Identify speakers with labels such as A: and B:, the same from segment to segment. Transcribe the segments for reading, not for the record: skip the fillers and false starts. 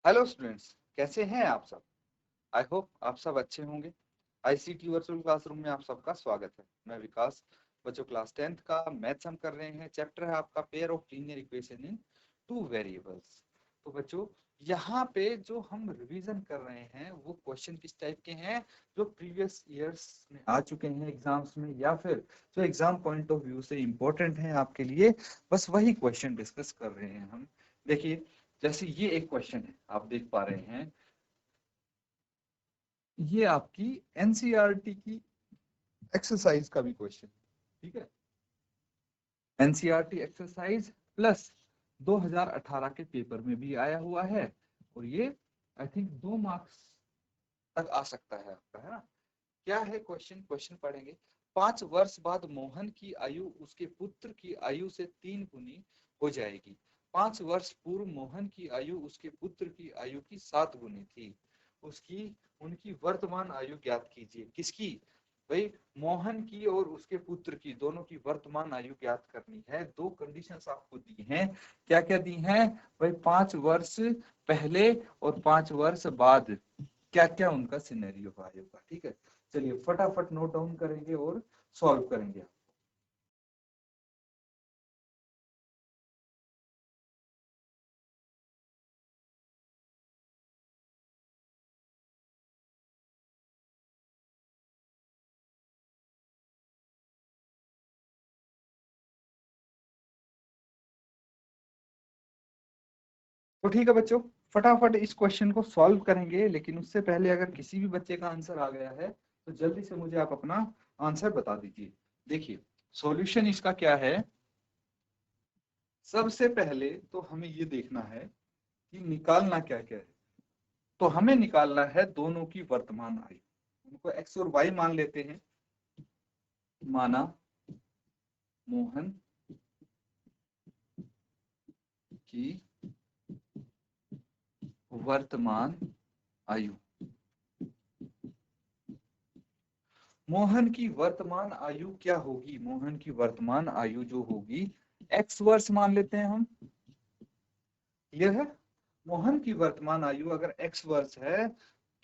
A: Hello students, कैसे हैं आप सब। आई होप आप सब अच्छे होंगे। आईसीटी वर्चुअल क्लासरूम में आप सबका स्वागत है। मैं विकास। बच्चों, क्लास 10th का मैथ्स हम कर रहे हैं। चैप्टर है आपका pair of linear equation in two variables. तो बच्चों, यहाँ पे जो हम रिवीजन कर रहे हैं वो क्वेश्चन किस टाइप के हैं, जो प्रीवियस ईयर्स में आ चुके हैं एग्जाम्स में, या फिर जो एग्जाम पॉइंट ऑफ व्यू से इम्पोर्टेंट है आपके लिए, बस वही क्वेश्चन डिस्कस कर रहे हैं हम। देखिए, जैसे ये एक क्वेश्चन है, आप देख पा रहे हैं, ये आपकी एनसीईआरटी की एक्सरसाइज का भी क्वेश्चन। ठीक है, एनसीईआरटी एक्सरसाइज प्लस 2018 के पेपर में भी आया हुआ है, और ये आई थिंक 2 मार्क्स तक आ सकता है आपका, है ना। क्या है क्वेश्चन, क्वेश्चन पढ़ेंगे। 5 वर्ष बाद मोहन की आयु उसके पुत्र की आयु से 3 गुनी हो जाएगी। 5 वर्ष पूर्व मोहन की आयु उसके पुत्र की आयु की 7 गुनी थी। उसकी उनकी वर्तमान आयु ज्ञात कीजिए। किसकी? भाई, मोहन की और उसके पुत्र की, दोनों की वर्तमान आयु ज्ञात करनी है। दो कंडीशंस आपको दी हैं। क्या क्या दी हैं भाई? 5 वर्ष पहले और 5 वर्ष बाद क्या क्या उनका सिनेरियो आएगा। ठीक है, चलिए फटाफट नोट डाउन करेंगे और सॉल्व करेंगे। तो ठीक है बच्चों, फटाफट इस क्वेश्चन को सॉल्व करेंगे, लेकिन उससे पहले अगर किसी भी बच्चे का आंसर आ गया है तो जल्दी से मुझे आप अपना आंसर बता दीजिए। देखिए, सॉल्यूशन इसका क्या है। सबसे पहले तो हमें ये देखना है कि निकालना क्या क्या है। तो हमें निकालना है दोनों की वर्तमान आयु। उनको एक्स और वाई मान लेते हैं। माना मोहन की वर्तमान आयु, मोहन की वर्तमान आयु क्या होगी? मोहन की वर्तमान आयु जो होगी, एक्स वर्ष मान लेते हैं हम। क्लियर है? मोहन की वर्तमान आयु अगर एक्स वर्ष है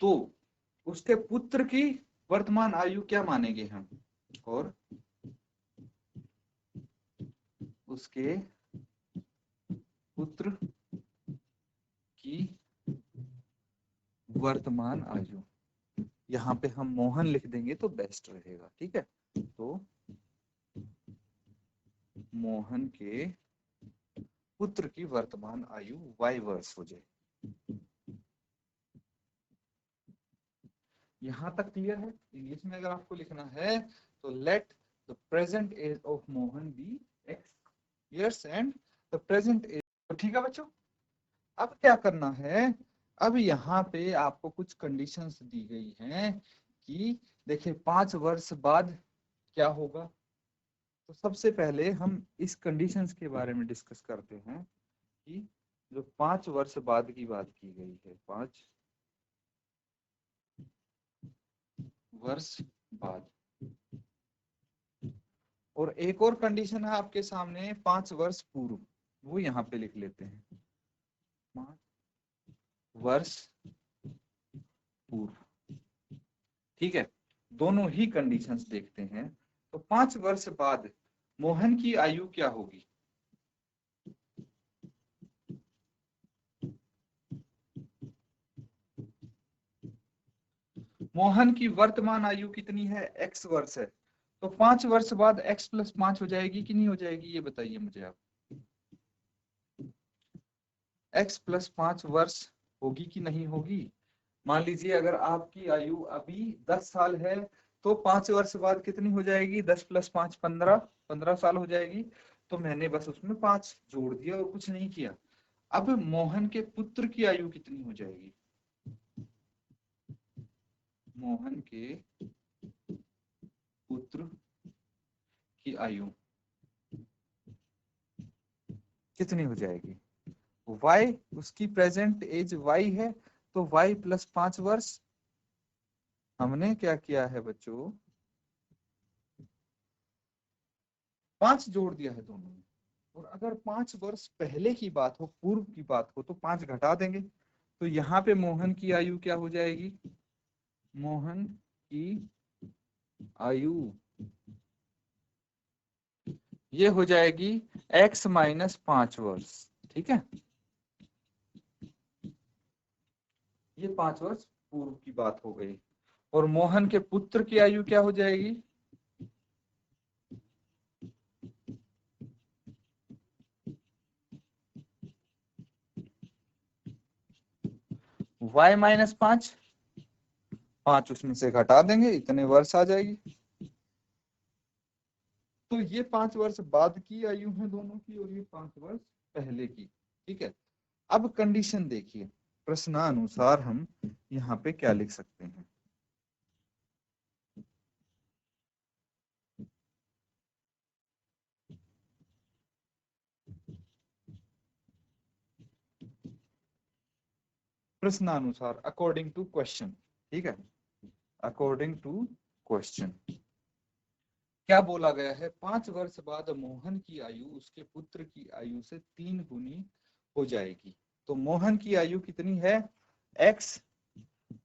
A: तो उसके पुत्र की वर्तमान आयु क्या मानेंगे हम? और उसके पुत्र की वर्तमान आयु, यहाँ पे हम मोहन लिख देंगे तो बेस्ट रहेगा। ठीक है, तो मोहन के पुत्र की वर्तमान आयु वाई वर्ष हो जाए। यहां तक क्लियर है? इंग्लिश में अगर आपको लिखना है तो let the present age of Mohan be X years and the present age. तो ठीक है बच्चों, अब क्या करना है। अब यहाँ पे आपको कुछ कंडीशंस दी गई हैं कि देखिए 5 वर्ष बाद क्या होगा। तो सबसे पहले हम इस कंडीशंस के बारे में डिस्कस करते हैं कि जो 5 वर्ष बाद की बात की गई है, 5 वर्ष बाद, और एक और कंडीशन है आपके सामने 5 वर्ष पूर्व, वो यहाँ पे लिख लेते हैं। 5 वर्ष पूर्व। ठीक है, दोनों ही कंडीशंस देखते हैं। तो 5 वर्ष बाद मोहन की आयु क्या होगी? मोहन की वर्तमान आयु कितनी है? एक्स वर्ष है। तो 5 वर्ष बाद x+5 हो जाएगी कि नहीं हो जाएगी, ये बताइए मुझे आप। x+5 वर्ष होगी कि नहीं होगी? मान लीजिए अगर आपकी आयु अभी 10 साल है तो 5 वर्ष बाद कितनी हो जाएगी? 10+5 15, 15 साल हो जाएगी। तो मैंने बस उसमें 5 जोड़ दिया और कुछ नहीं किया। अब मोहन के पुत्र की आयु कितनी हो जाएगी? मोहन के पुत्र की आयु कितनी हो जाएगी? y, उसकी प्रेजेंट एज y है, तो y+5 वर्ष। हमने क्या किया है बच्चों? 5 जोड़ दिया है दोनों में। और अगर 5 वर्ष पहले की बात हो, पूर्व की बात हो, तो 5 घटा देंगे। तो यहाँ पे मोहन की आयु क्या हो जाएगी, मोहन की आयु ये हो जाएगी x माइनस 5 वर्ष। ठीक है, ये 5 वर्ष पूर्व की बात हो गई। और मोहन के पुत्र की आयु क्या हो जाएगी, y माइनस 5, 5 उसमें से घटा देंगे, इतने वर्ष आ जाएगी। तो ये 5 वर्ष बाद की आयु है दोनों की, और ये 5 वर्ष पहले की। ठीक है, अब कंडीशन देखिए, प्रश्नानुसार हम यहाँ पे क्या लिख सकते हैं। प्रश्नानुसार, अकॉर्डिंग टू क्वेश्चन। ठीक है, अकॉर्डिंग टू क्वेश्चन क्या बोला गया है, 5 वर्ष बाद मोहन की आयु उसके पुत्र की आयु से 3 गुनी हो जाएगी। तो मोहन की आयु कितनी है, x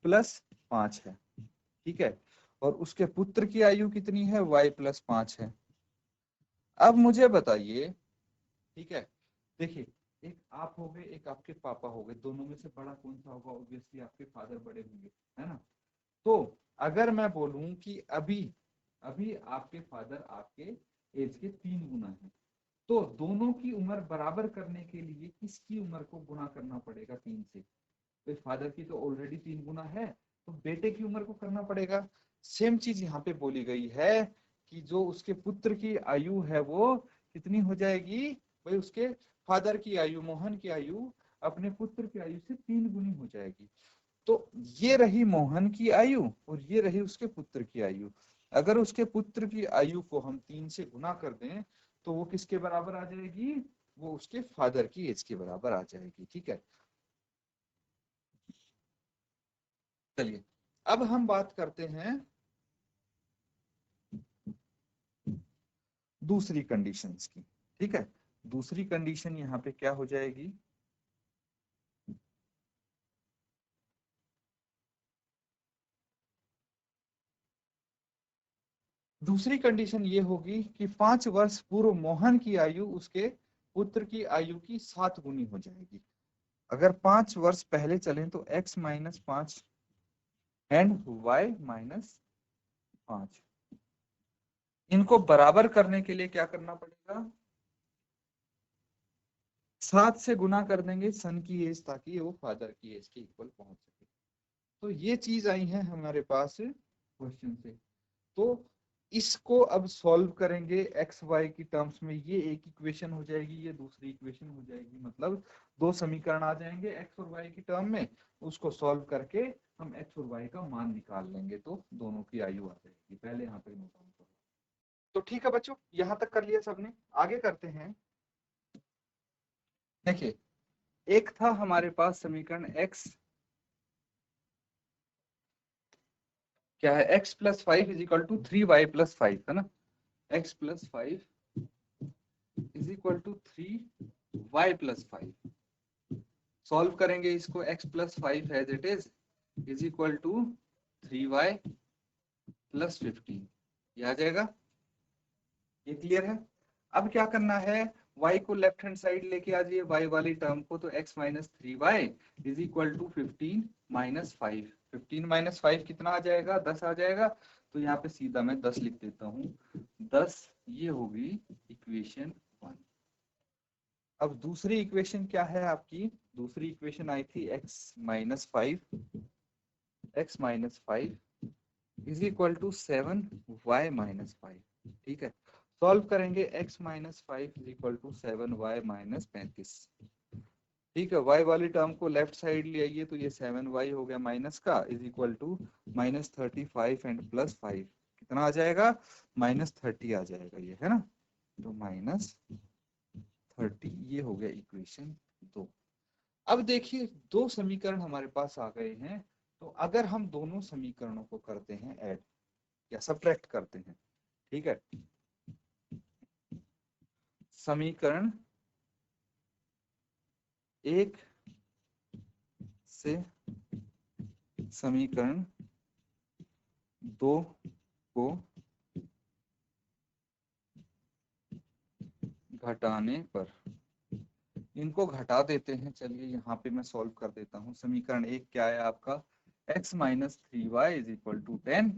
A: प्लस 5 है। ठीक है, और उसके पुत्र की आयु कितनी है, y प्लस 5 है। अब मुझे बताइए, ठीक है, देखिए, एक आप हो गए, एक आपके पापा हो गए, दोनों में से बड़ा कौन सा होगा, ऑब्वियसली आपके फादर बड़े होंगे, है ना। तो अगर मैं बोलूं कि अभी अभी आपके फादर आपके एज के 3 गुना है, तो दोनों की उम्र बराबर करने के लिए किसकी उम्र को गुणा करना पड़ेगा 3 से। तो फादर की तो ऑलरेडी 3 गुना है, तो बेटे की उम्र को करना पड़ेगा। सेम चीज यहाँ पे बोली गई है कि जो उसके पुत्र की आयु है वो कितनी हो जाएगी, भाई उसके फादर की आयु, मोहन की आयु अपने पुत्र की आयु से 3 गुनी हो जाएगी। तो ये रही मोहन की आयु और ये रही उसके पुत्र की आयु। अगर उसके पुत्र की आयु को हम 3 से गुना कर दें तो वो किसके बराबर आ जाएगी, वो उसके फादर की एज के बराबर आ जाएगी। ठीक है, चलिए अब हम बात करते हैं दूसरी कंडीशंस की। ठीक है, दूसरी कंडीशन यहाँ पे क्या हो जाएगी, दूसरी कंडीशन ये होगी कि 5 वर्ष पूर्व मोहन की आयु उसके पुत्र की आयु की 7 गुनी हो जाएगी। अगर 5 वर्ष पहले चलें तो x minus 5 and y minus 5, इनको बराबर करने के लिए क्या करना पड़ेगा, 7 से गुना कर देंगे सन की एज, ताकि वो फादर की एज के इक्वल पहुंच सके। तो ये चीज आई है हमारे पास क्वेश्चन से। तो इसको अब सॉल्व करेंगे एक्स वाई की टर्म्स में, ये एक इक्वेशन हो जाएगी, ये दूसरी इक्वेशन हो जाएगी, मतलब 2 समीकरण आ जाएंगे एक्स और वाई की टर्म में। उसको सॉल्व करके हम एक्स और वाई का मान निकाल लेंगे, तो दोनों की आयु आ जाएगी। पहले यहाँ पे नोट डाउन करो। तो ठीक है बच्चों, यहाँ तक कर लिया सबने, आगे करते हैं। देखिए, एक था हमारे पास समीकरण x क्या है, x plus 5 is equal to 3y plus 5, है ना। x plus 5 is equal to 3y plus 5। Solve करेंगे इसको, x plus 5 as it is equal to 3y plus 15, ये आ जाएगा। ये क्लियर है। अब क्या करना है, y को लेफ्ट हैंड साइड लेके आ जाइए, y वाली टर्म को, तो x minus 3y is equal to 15 minus 5। 15 minus 5 कितना आ जाएगा, 10 आ जाएगा। तो यहाँ पे सीधा मैं 10 लिख देता हूँ, 10। ये होगी इक्वेशन 1। अब दूसरी इक्वेशन क्या है आपकी, दूसरी इक्वेशन आई थी x minus 5 is equal to 7y minus 5। ठीक है, सॉल्व करेंगे, x minus 5 is equal to 7y minus 35। ठीक है, y वाली टर्म को लेफ्ट साइड ले आइए, तो ये 7y हो गया माइनस का, is equal to minus 35 and plus 5, कितना आ जाएगा, माइनस 30 आ जाएगा, ये है ना। तो माइनस 30, ये हो गया इक्वेशन 2। अब देखिए, 2 समीकरण हमारे पास आ गए हैं। तो अगर हम दोनों समीकरणों को करते हैं ऐड या सब्ट्रैक्ट करते हैं, ठीक है, समीकरण 1 से समीकरण 2 को घटाने पर, इनको घटा देते हैं। चलिए यहाँ पे मैं सॉल्व कर देता हूँ। समीकरण 1 क्या आया आपका, x minus 3y is equal to 10।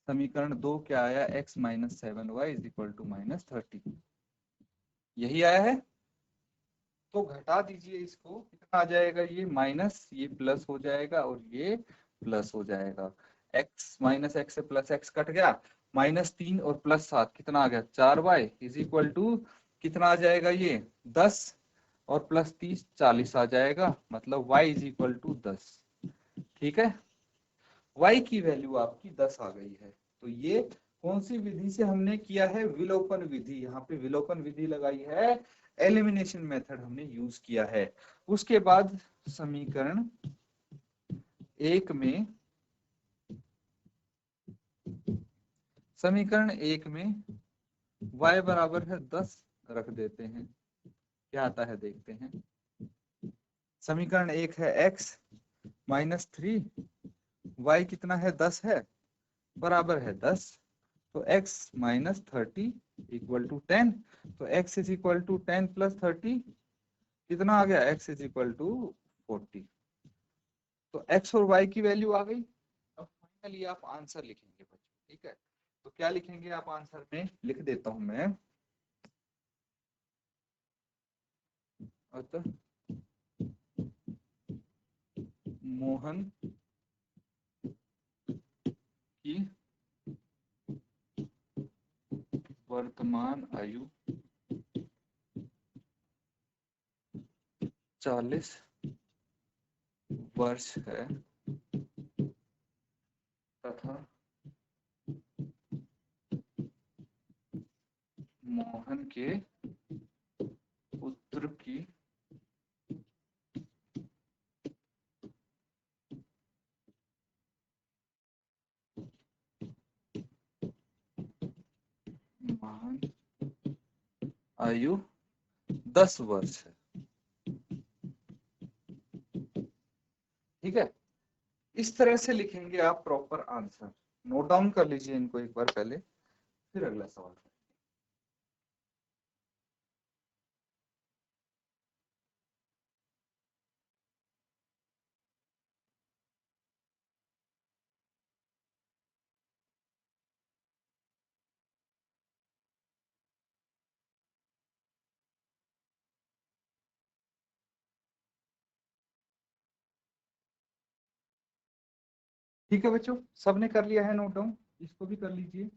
A: समीकरण 2 क्या आया, x minus 7y is equal to minus 30। यही आया है। तो घटा दीजिए इसको, कितना आ जाएगा, ये माइनस, ये प्लस हो जाएगा और ये प्लस हो जाएगा। x माइनस एक्स से प्लस x कट गया, -3 और +7 कितना आ गया, 4y इज इक्वल टू कितना आ जाएगा, ये 10 और +30 40 आ जाएगा। मतलब y इज इक्वल टू 10। ठीक है, y की वैल्यू आपकी 10 आ गई है। तो ये कौन सी विधि से हमने किया है, विलोपन विधि। यहाँ पे विलोपन विधि लगाई है, एलिमिनेशन मेथड हमने यूज किया है। उसके बाद समीकरण 1 में, समीकरण 1 में y बराबर है 10 रख देते हैं, क्या आता है देखते हैं। समीकरण 1 है x माइनस 3, y कितना है 10 है, बराबर है 10। तो x माइनस 30 इक्वल टू 10। तो x is equal to 10 plus 30 कितना आ गया, x इज इक्वल टू 40। तो x और y की वैल्यू आ गई। अब फाइनली आप आंसर लिखेंगे बच्चों, ठीक है। तो क्या लिखेंगे आप आंसर में, लिख देता हूं मैं। अतः मोहन की वर्तमान आयु 40 वर्ष है तथा मोहन के पुत्र की महान आयु 10 वर्ष है। ठीक है, इस तरह से लिखेंगे आप प्रॉपर आंसर। नोट डाउन कर लीजिए इनको एक बार पहले, फिर अगला सवाल। ठीक है बच्चों, सबने कर लिया है नोट डाउन, इसको भी कर लीजिए।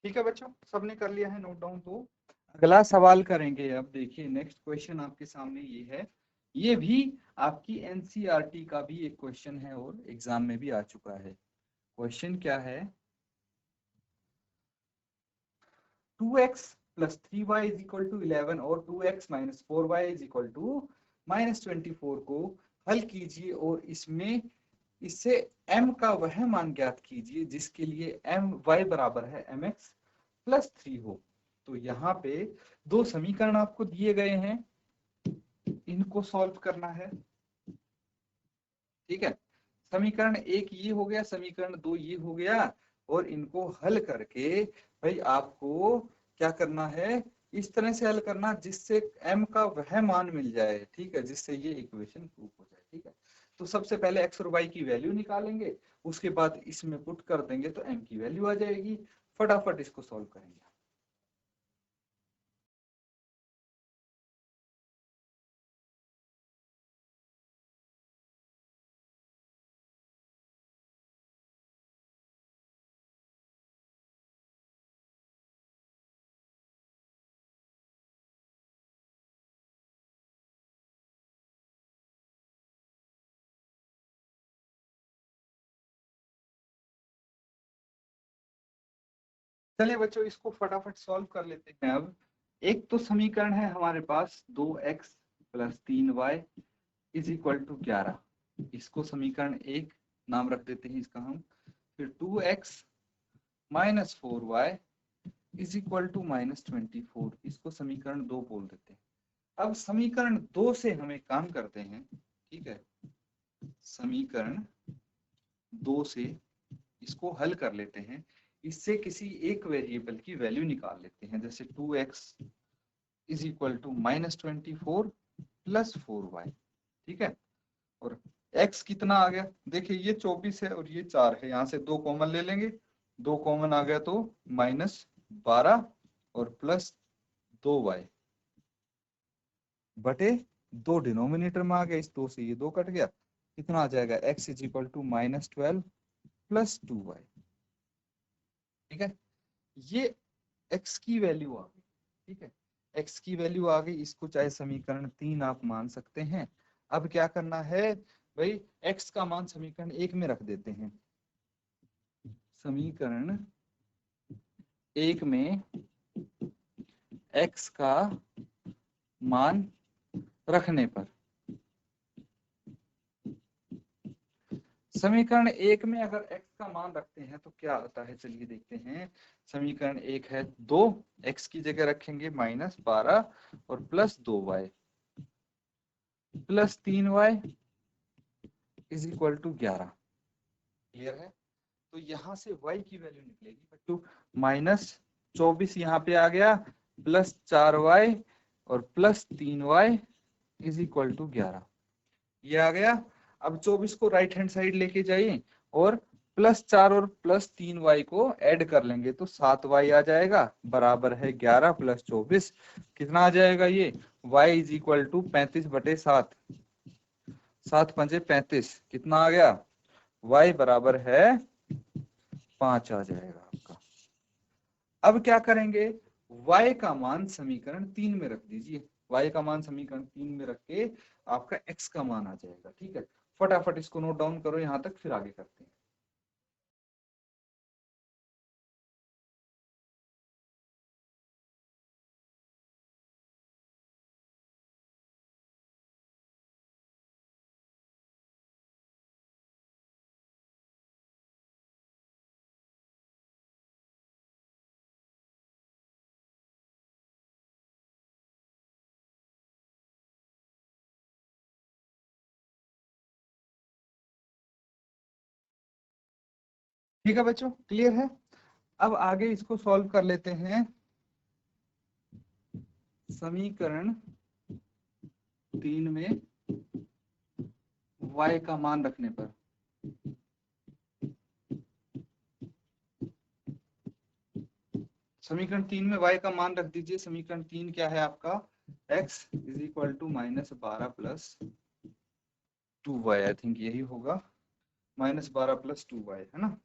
A: ठीक है बच्चों, सबने कर लिया है नोट डाउन। तो अगला सवाल करेंगे। अब देखिए नेक्स्ट क्वेश्चन आपके सामने ये है, ये भी आपकी एनसीईआरटी का भी एक क्वेश्चन है और एग्जाम में भी आ चुका है। क्वेश्चन क्या है, 2x plus 3y is equal to 11 और 2x minus 4y is equal to minus 24 को हल कीजिए और इसमें इससे m का वह मान ज्ञात कीजिए जिसके लिए my बराबर है mx प्लस 3 हो। तो यहाँ पे दो समीकरण आपको दिए गए हैं, इनको सॉल्व करना है। ठीक है, समीकरण 1 ये हो गया, समीकरण 2 ये हो गया, और इनको हल करके भाई आपको क्या करना है, इस तरह से हल करना जिससे m का वह मान मिल जाए। ठीक है, जिससे ये इक्वेशन प्रूफ हो जाए। ठीक है, तो सबसे पहले x और y की वैल्यू निकालेंगे, उसके बाद इसमें पुट कर देंगे तो m की वैल्यू आ जाएगी। फटाफट इसको सॉल्व करेंगे। चलिए बच्चों इसको फटाफट सॉल्व कर लेते हैं। अब एक तो समीकरण है हमारे पास 2x plus 3y is equal to 11। इसको समीकरण एक नाम रख देते हैं इसका हम। फिर 2x minus 4y is equal to minus 24, इसको समीकरण 2 बोल देते हैं। अब समीकरण 2 से हमें काम करते हैं, ठीक है। समीकरण 2 से इसको हल कर लेते हैं। इससे किसी एक वेरिएबल की वैल्यू निकाल लेते हैं, जैसे 2x is equal to minus 24 plus 4y, ठीक है। और x कितना आ गया, देखिए ये 24 है और ये 4 है, यहाँ से 2 कॉमन ले लेंगे, 2 कॉमन आ गया तो माइनस 12 और प्लस 2y बटे 2 डिनोमिनेटर में आ गया, इस 2 से ये 2 कट गया, कितना आ जाएगा x is equal to minus 12 plus 2y, ठीक है। ये x की वैल्यू आ गई, ठीक है। x की वैल्यू आ गई, इसको चाहे समीकरण 3 आप मान सकते हैं। अब क्या करना है भाई, x का मान समीकरण 1 में रख देते हैं। समीकरण 1 में x का मान रखने पर, समीकरण 1 में अगर x का मान रखते हैं तो क्या आता है, चलिए देखते हैं। समीकरण 1 है 2, x की जगह रखेंगे माइनस 12 और plus 2y plus 3y is equal to 11, clear है। तो यहाँ से y की वैल्यू निकलेगी बच्चों माइनस 24 यहाँ पे आ गया, प्लस 4y और plus 3y is equal to 11, ये आ गया। अब 24 को राइट हैंड साइड लेके जाइए और प्लस 4 और प्लस 3y को ऐड कर लेंगे तो 7y आ जाएगा, बराबर है 11 प्लस 24, कितना आ जाएगा ये y इज इक्वल टू 35 बटे 7, 7 पंजे 35, कितना आ गया y बराबर है 5 आ जाएगा आपका। अब क्या करेंगे, y का मान समीकरण 3 में रख दीजिए, y का मान समीकरण 3 में रख के आपका x का मान आ जाएगा, ठीक है। फटाफट इसको नोट डाउन करो यहां तक, फिर आगे करते हैं। ठीक है बच्चों, क्लियर है। अब आगे इसको सॉल्व कर लेते हैं। समीकरण 3 में y का मान रखने पर, समीकरण 3 में y का मान रख दीजिए। समीकरण 3 क्या है आपका, x is equal to minus 12 plus 2y, I think यही होगा, माइनस 12 प्लस 2y है ना।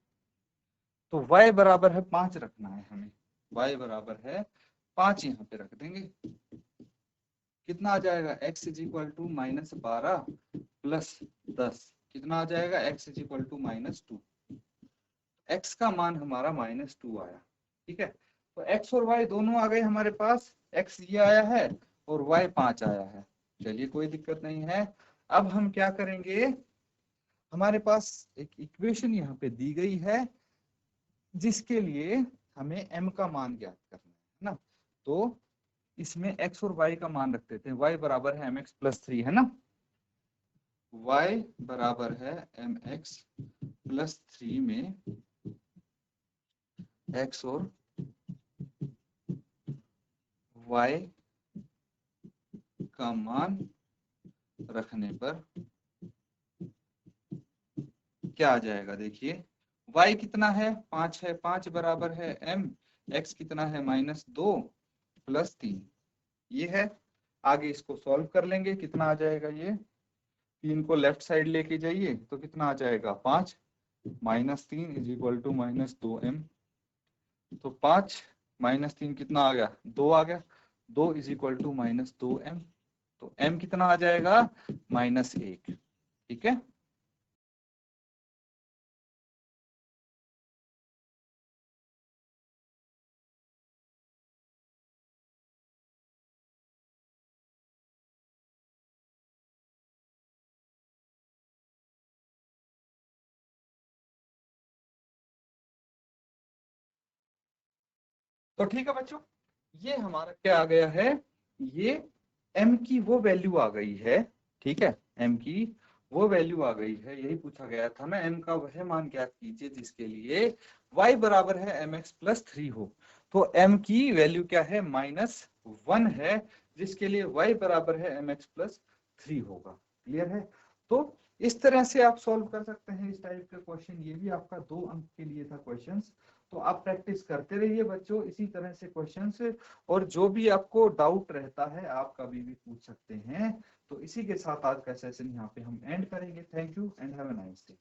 A: तो y बराबर है 5 रखना है हमें, y बराबर है 5 यहाँ पे रख देंगे, कितना आ जाएगा x is equal to minus 12 plus 10, कितना आ जाएगा x is equal to minus 2, x का मान हमारा माइनस 2 आया, ठीक है। तो x और y दोनों आ गए हमारे पास, x ये आया है और y 5 आया है, चलिए कोई दिक्कत नहीं है। अब हम क्या करेंगे, हमारे पास एक इक्वेशन यहाँ पे दी गई है जिसके लिए हमें m का मान ज्ञात करना है ना। तो इसमें x और y का मान रख देते हैं, y बराबर है mx प्लस 3 है ना, y बराबर है mx प्लस 3 में x और y का मान रखने पर क्या आ जाएगा, देखिए y कितना है 5 है, 5 बराबर है m, x कितना है माइनस 2 प्लस 3, ये है। आगे इसको सॉल्व कर लेंगे, कितना आ जाएगा, ये 3 को लेफ्ट साइड लेके जाइए तो कितना आ जाएगा 5 minus 3 is equal to minus 2m, तो 5 माइनस 3 कितना आ गया 2 आ गया, 2 is equal to minus 2m, तो m कितना आ जाएगा -1, ठीक है। तो ठीक है बच्चों, ये हमारा क्या आ गया है, ये m की वो वैल्यू आ गई है, ठीक है, m की वो वैल्यू आ गई है, यही पूछा गया था ना, m का वह मान ज्ञात कीजिए जिसके लिए y बराबर है mx प्लस 3 हो। तो m की वैल्यू क्या है, -1 है, जिसके लिए y बराबर है mx प्लस 3 होगा। क्लियर है? तो इस तरह से आप सॉल्व कर सकते हैं इस टाइप का क्वेश्चन। ये भी आपका 2 अंक के लिए था क्वेश्चंस। तो आप प्रैक्टिस करते रहिए बच्चों इसी तरह से क्वेश्चंस, और जो भी आपको डाउट रहता है आप कभी भी पूछ सकते हैं। तो इसी के साथ आज का सेशन यहाँ पे हम एंड करेंगे। Thank you and have a nice day.